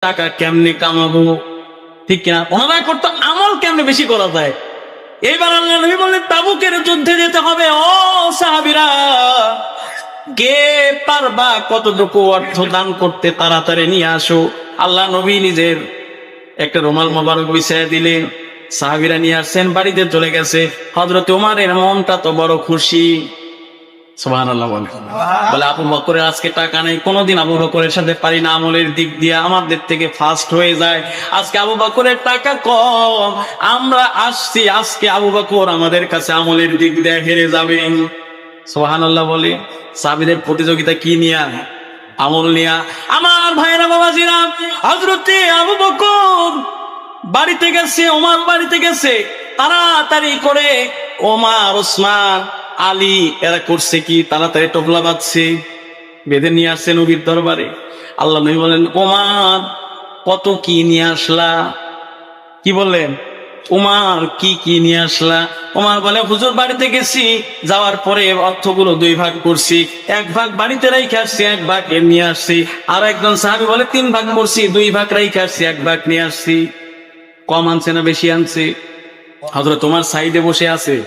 টাকা কেমনে কামাবো, ঠিক কিনা? ওনারা করতো আমল কেমনে বেশি করা যায়। এইবার আল্লাহ নবী বললেন তাবুকের যুদ্ধে যেতে হবে। ও সাহাবীরা, কে পারবা কতটুকু অর্থ দান করতে তাড়াতাড়ি নিয়ে আসো। আল্লাহ নবী নিজের একটা রুমাল মোবারক বিছিয়ে দিলেন, সাহাবীরা নিয়ে আসছেন, বাড়িতে চলে গেছে। হযরত ওমরের মনটা তো বড় খুশি। সুবহানাল্লাহ বলে। বলে আবু বকরের আজকে টাকা নেই, কোনোদিন আবু বকরের সাথে পারি না আমলের দিক দিয়ে, আমাদের থেকে ফাস্ট হয়ে যায়। আজকে আবু বকরের টাকা কম, আমরা আসছি, আজকে আবু বকর আমাদের কাছে আমলের দিক দিয়ে হেরে যাবে। সুবহানাল্লাহ বলে। সাহাবীদের প্রতিযোগিতা কি নিয়া? আমল নিয়া। আমার ভাইরা বাবাজিরা, হযরতে আবু বকর বাড়িতে গেছে, ওমর বাড়িতে গেছে, তাড়াতাড়ি করে ওমর, ওসমান, আলী এরা করছে কি, তাড়াতাড়ি টোপলা বাঁধছে, বেঁধে নিয়ে আসছে নবীর দরবারে। আল্লাহ নবী বলেন ওমর কত কি নিয়ে আসলা? কি বললেন? ওমর কি কি নিয়ে আসলা? ওমর বলে হুজুর বাড়িতে গেছি, যাওয়ার পরে অর্থগুলো দুই ভাগ করছি, এক ভাগ বাড়িতে রেখে আসছি, এক ভাগ নিয়ে আসছি। আর একজন সাহাবী বলে 3 ভাগ করছি, 2 ভাগ রেখে আসছি, 1 ভাগ নিয়ে আসছি। কম আনছে না বেশি আনছে? হযরত তোমার সাইডে বসে আছে।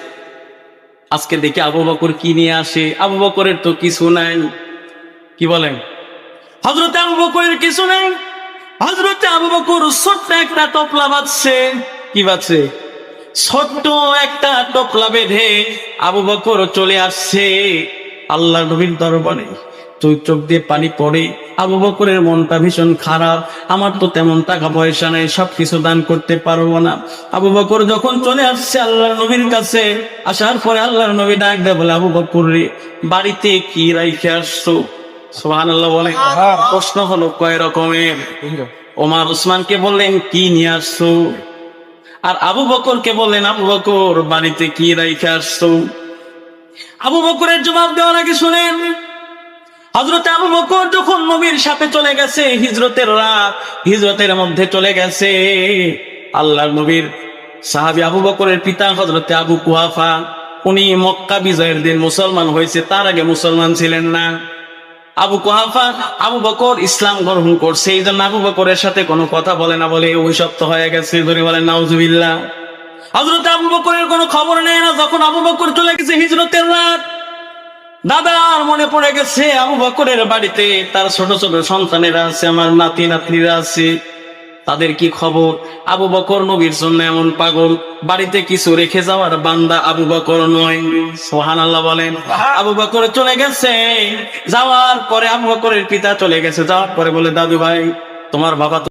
আজকে দেখি আবু বকর কি নিয়ে আসে। আবু বকরের তো কিছু নাই। কি বলেন? হযরত আবু বকরের কিছু নেই। হযরত আবু বকর ছোট্ট একটা টপলা বাঁধছে। কি বাঁধছে? ছোট্ট একটা টপলা বেঁধে আবু বকর চলে আসছে আল্লাহর নবীর দরবারে। চোখ দিয়ে পানি পড়ে। আবু বকরের মনটা ভীষণ খারাপ, আমার তো তেমন টাকা পয়সা নেই, সবকিছু দান করতে পারবো না। আবু বকর যখন চলে আসছে আল্লাহর নবীর কাছে, আসার পরে আল্লাহর নবী ডাক দেয়, বলে আবু বকর রে, বাড়িতে কি রাইখে আসছো? সুবহানাল্লাহ বলে। প্রশ্ন হলো কয় রকমের। ওমর ওসমানকে বললেন কি নিয়ে আসছো, আর আবু বকরকে বললেন আবু বকর বাড়িতে কি রাইখে আসছো। আবু বকরের জবাব দেওয়ার আগে শুনেন, হযরত আবু বকর যখন নবীর সাথে চলে গেছে, হিজরতের রাত, হিজরতের মধ্যে চলে গেছে, আল্লাহর নবীর সাহাবী আবু বকরের পিতা হযরতে আবু কুহাফা, উনি মক্কা বিজয়ের দিন মুসলমান হয়েছে, তার আগে মুসলমান ছিলেন না। আবু কুহাফা, আবু বকর ইসলাম গ্রহণ করছে, এই জন্য আবু বকরের সাথে কোনো কথা বলে না, বলে অভিশপ্ত হয়ে গেছে, ধরে বলেন নাউজুবিল্লাহ। হযরত আবু বকরের কোনো খবর নেয় না। যখন আবু বকর চলে গেছে হিজরতের রাত, দাদার মনে পড়ে গেছে আবু বকরের বাড়িতে তার ছোট ছোট সন্তানেরা আছে, আমার নাতি নাতনিরা আছে, তাদের কি খবর? আবু বকর নবীর জন্য এমন পাগল, বাড়িতে কিছু রেখে যাওয়ার বান্দা আবু বকর নয়। সুবহানাল্লাহ বলেন। আবু বকর চলে গেছে, যাওয়ার পরে আবু বকরের পিতা চলে গেছে, যাওয়ার পরে বলে দাদু ভাই, তোমার বাবা